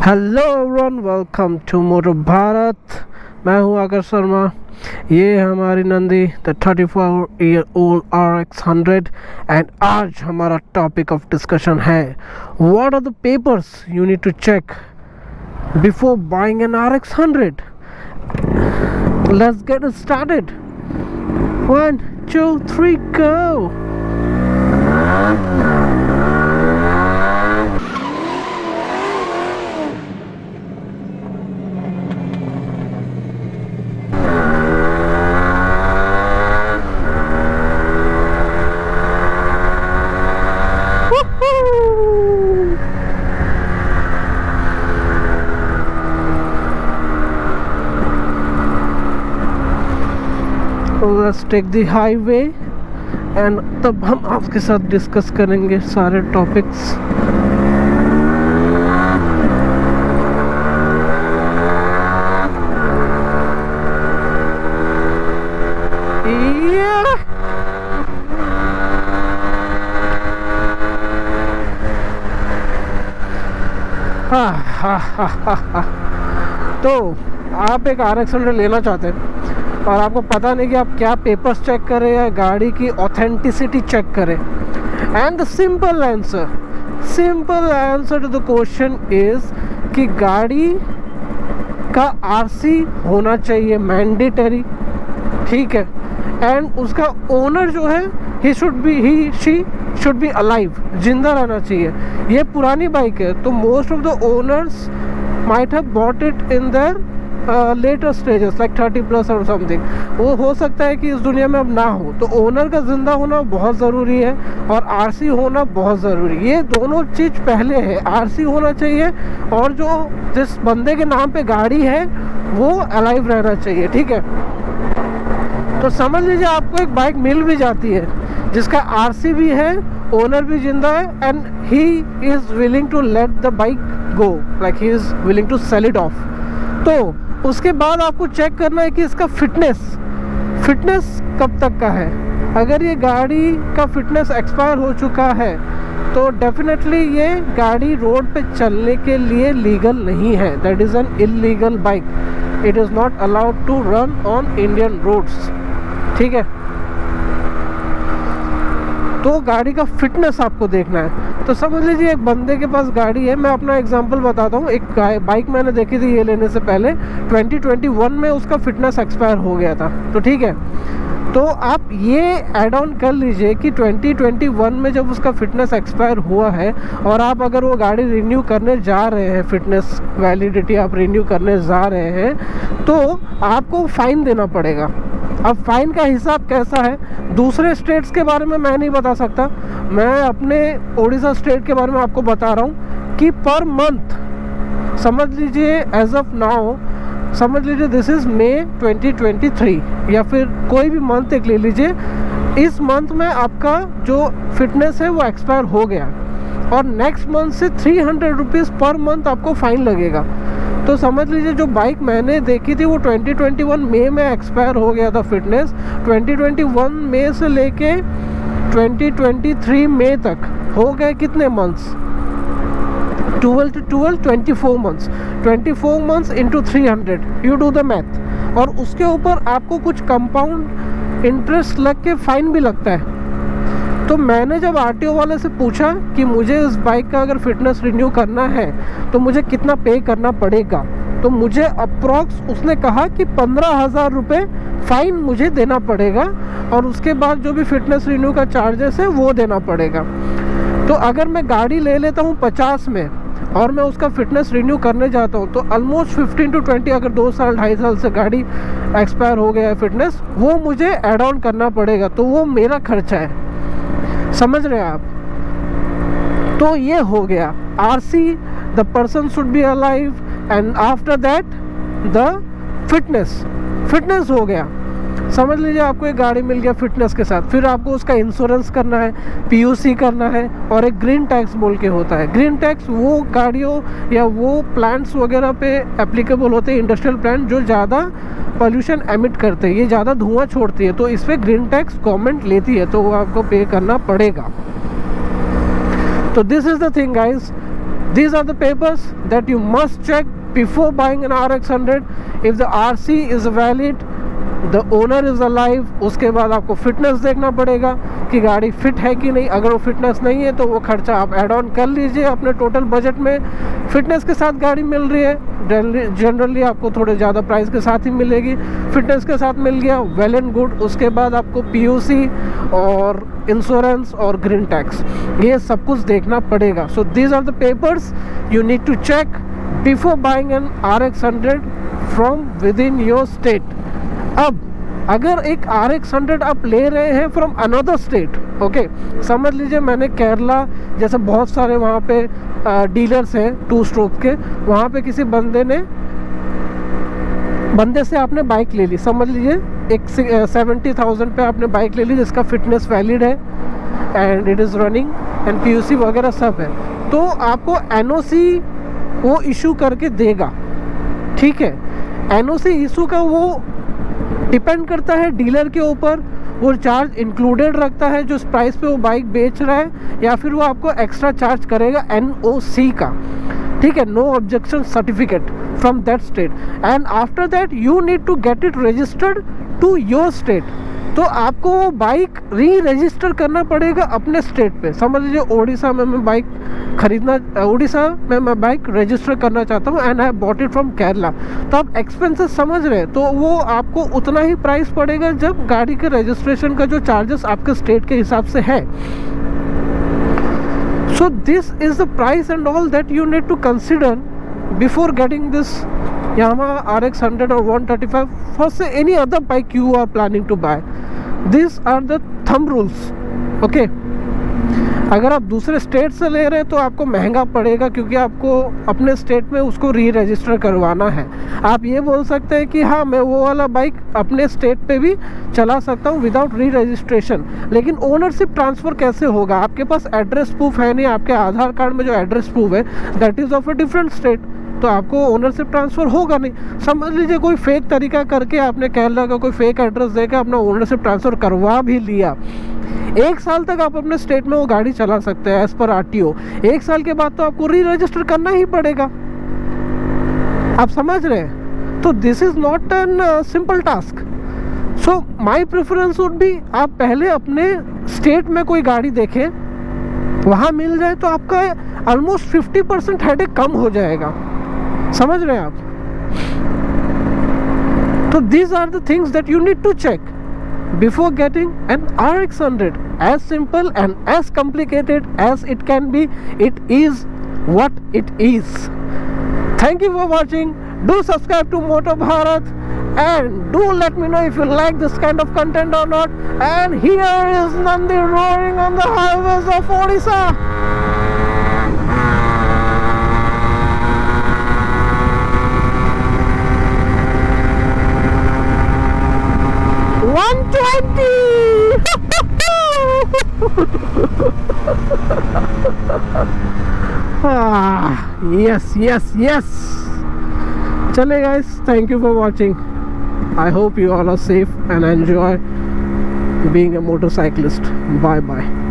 Hello everyone, welcome to motor Bharat. मैं हूं आकर शर्मा। ये है हमारी Nandi the 34-year-old RX 100 and आज हमारा टॉपिक ऑफ डिस्कशन है what are the papers you need to check before buying an RX 100। Let's get it started. 1 2 3 go. Let's take the highway and तब हम आपके साथ डिस्कस करेंगे सारे टॉपिक्स। तो आप एक RX 100 लेना चाहते हैं और आपको पता नहीं कि आप क्या पेपर्स चेक करें या गाड़ी की ऑथेंटिसिटी चेक करें। And the simple answer to the question is कि गाड़ी का RC होना चाहिए मैंडेटरी, ठीक है। एंड उसका ओनर जो है ही शी शुड बी अलाइव, जिंदा रहना चाहिए। ये पुरानी बाइक है तो most of the owners might have bought it in their later stages like 30+ और समथिंग। वो हो सकता है कि इस दुनिया में अब ना हो, तो ओनर का ज़िंदा होना बहुत ज़रूरी है और RC होना बहुत ज़रूरी है। ये दोनों चीज़ पहले है, RC होना चाहिए और जो जिस बंदे के नाम पे गाड़ी है वो अलाइव रहना चाहिए, ठीक है। तो समझ लीजिए आपको एक बाइक मिल भी जाती है जिसका RC भी है, ओनर भी जिंदा है and he is willing to let the bike go, like he is willing to sell it off. तो उसके बाद आपको चेक करना है कि इसका फिटनेस कब तक का है। अगर ये गाड़ी का फिटनेस एक्सपायर हो चुका है तो डेफिनेटली ये गाड़ी रोड पे चलने के लिए लीगल नहीं है। That is an illegal bike. It is not allowed to run on Indian roads, ठीक है। तो गाड़ी का फिटनेस आपको देखना है। तो समझ लीजिए एक बंदे के पास गाड़ी है, मैं अपना एग्जांपल बताता हूँ। एक बाइक मैंने देखी थी ये लेने से पहले, 2021 में उसका फिटनेस एक्सपायर हो गया था, तो ठीक है। तो आप ये ऐड ऑन कर लीजिए कि 2021 में जब उसका फिटनेस एक्सपायर हुआ है और आप अगर वो गाड़ी रिन्यू करने जा रहे हैं, फिटनेस वैलिडिटी आप रिन्यू करने जा रहे हैं, तो आपको फ़ाइन देना पड़ेगा। अब फाइन का हिसाब कैसा है, दूसरे स्टेट्स के बारे में मैं नहीं बता सकता, मैं अपने उड़ीसा स्टेट के बारे में आपको बता रहा हूँ कि पर मंथ समझ लीजिए एज ऑफ नाउ, समझ लीजिए दिस इज़ मई 2023 या फिर कोई भी मंथ एक ले लीजिए। इस मंथ में आपका जो फिटनेस है वो एक्सपायर हो गया और नेक्स्ट मंथ से 300 रुपीज़ पर मंथ आपको फ़ाइन लगेगा। तो समझ लीजिए जो बाइक मैंने देखी थी वो 2021 मई में एक्सपायर हो गया था फिटनेस। 2021 मई से लेके 2023 मई तक हो गए कितने months, 24 months. 24 months into 300, you do the math. और उसके ऊपर आपको कुछ कंपाउंड इंटरेस्ट लग के फ़ाइन भी लगता है। तो मैंने जब RTO वाले से पूछा कि मुझे इस बाइक का अगर फिटनेस रिन्यू करना है तो मुझे कितना पे करना पड़ेगा, तो मुझे अप्रॉक्स उसने कहा कि 15,000 रुपये फ़ाइन मुझे देना पड़ेगा और उसके बाद जो भी फिटनेस रिन्यू का चार्जेस है वो देना पड़ेगा। तो अगर मैं गाड़ी ले लेता हूँ 50 में और मैं उसका फिटनेस रिन्यू करने जाता हूँ तो ऑलमोस्ट 15 to 20, अगर 2 साल 2.5 साल से गाड़ी एक्सपायर हो गया है फिटनेस, वो मुझे ऐड ऑन करना पड़ेगा। तो वो मेरा खर्चा है, समझ रहे हैं आप। तो ये हो गया RC, the person should be alive and after that the fitness हो गया। समझ लीजिए आपको एक गाड़ी मिल गया फिटनेस के साथ, फिर आपको उसका इंश्योरेंस करना है, PUC करना है और एक ग्रीन टैक्स बोल के होता है। ग्रीन टैक्स वो गाड़ियों या वो प्लांट्स वगैरह पे एप्लीकेबल होते हैं, इंडस्ट्रियल प्लांट जो ज़्यादा पॉल्यूशन एमिट करते हैं, ये ज़्यादा धुआं छोड़ती है, तो इस पर ग्रीन टैक्स गवर्नमेंट लेती है, तो वो आपको पे करना पड़ेगा। तो this is the thing guys, These are the papers that you must check before buying an RX 100. If the RC is valid, the owner is alive, उसके बाद आपको फिटनेस देखना पड़ेगा कि गाड़ी फिट है कि नहीं. अगर वो फिटनेस नहीं है तो वो खर्चा आप ऐड ऑन कर लीजिए अपने टोटल बजट में. फिटनेस के साथ गाड़ी मिल रही है, जनरली आपको थोड़े ज़्यादा प्राइस के साथ ही मिलेगी. फिटनेस के साथ मिल गया, वेल एंड गुड. उसके बाद आपको PUC और इंश्योरेंस और ग्रीन टैक्स, ये सब कुछ देखना पड़ेगा. So these are the papers you need to check before buying an RX 100 from within your state. अब अगर एक RX 100 आप ले रहे हैं फ्रॉम अनदर स्टेट, ओके, समझ लीजिए मैंने केरला जैसे बहुत सारे वहाँ पे डीलर्स हैं 2 स्ट्रोक के, वहाँ पे किसी बंदे से आपने बाइक ले ली, समझ लीजिए एक 70,000 पे आपने बाइक ले ली जिसका फिटनेस वैलिड है and it is running and PUC वगैरह सब है, तो आपको NOC वो इशू करके देगा. ठीक है, NOC इशू का वो डिपेंड करता है डीलर के ऊपर. वो चार्ज इंक्लूडेड रखता है जो इस प्राइस पे वो बाइक बेच रहा है, या फिर वो आपको एक्स्ट्रा चार्ज करेगा NOC का. ठीक है, no objection certificate from that state. And after that you need to get it registered to your state. तो आपको वो बाइक रजिस्टर करना पड़ेगा अपने स्टेट पे. समझ लीजिए उड़ीसा में मैं बाइक उड़ीसा में मैं बाइक रजिस्टर करना चाहता हूँ and I bought it from Kerala. तो आप एक्सपेंसेस समझ रहे हैं, तो वो आपको उतना ही प्राइस पड़ेगा जब गाड़ी के रजिस्ट्रेशन का जो चार्जेस आपके स्टेट के हिसाब से है. So this is the price and all that you need to consider before getting this Yamaha RX 100 or 135 for say any other bike you are planning to buy. These are the thumb rules. Okay. अगर आप दूसरे state से ले रहे हैं तो आपको महंगा पड़ेगा क्योंकि आपको अपने स्टेट में उसको रजिस्टर करवाना है. आप ये बोल सकते हैं कि हाँ मैं वो वाला बाइक अपने स्टेट पे भी चला सकता हूँ विदाउट रजिस्ट्रेशन, लेकिन ओनरशिप ट्रांसफ़र कैसे होगा? आपके पास एड्रेस प्रूफ है नहीं, आपके आधार कार्ड में जो एड्रेस प्रूफ है that is of a different state, तो आपको ओनरशिप ट्रांसफ़र होगा नहीं. समझ लीजिए कोई फेक तरीका करके आपने केरला का कोई फेक एड्रेस देकर अपना ओनरशिप ट्रांसफ़र करवा भी लिया. 1 साल तक आप अपने स्टेट में वो गाड़ी चला सकते हैं एज़ पर RTO. 1 साल के बाद तो आपको रजिस्टर करना ही पड़ेगा. आप समझ रहे हैं? तो this is not an simple task. So my preference would be आप पहले अपने स्टेट में कोई गाड़ी देखें, वहाँ मिल जाए तो आपका ऑलमोस्ट 50% हेडेक कम हो जाएगा. समझ रहे हैं आप? तो these are the things that you need to check before getting an RX 100. As simple and as complicated as it can be, it is what it is. Thank you for watching. Do subscribe to Motor Bharat and do let me know if you like this kind of content or not. And here is Nandi roaring on the highways of Odisha. Yes. Chale guys, thank you for watching. I hope you all are safe and enjoy being a motorcyclist. Bye bye.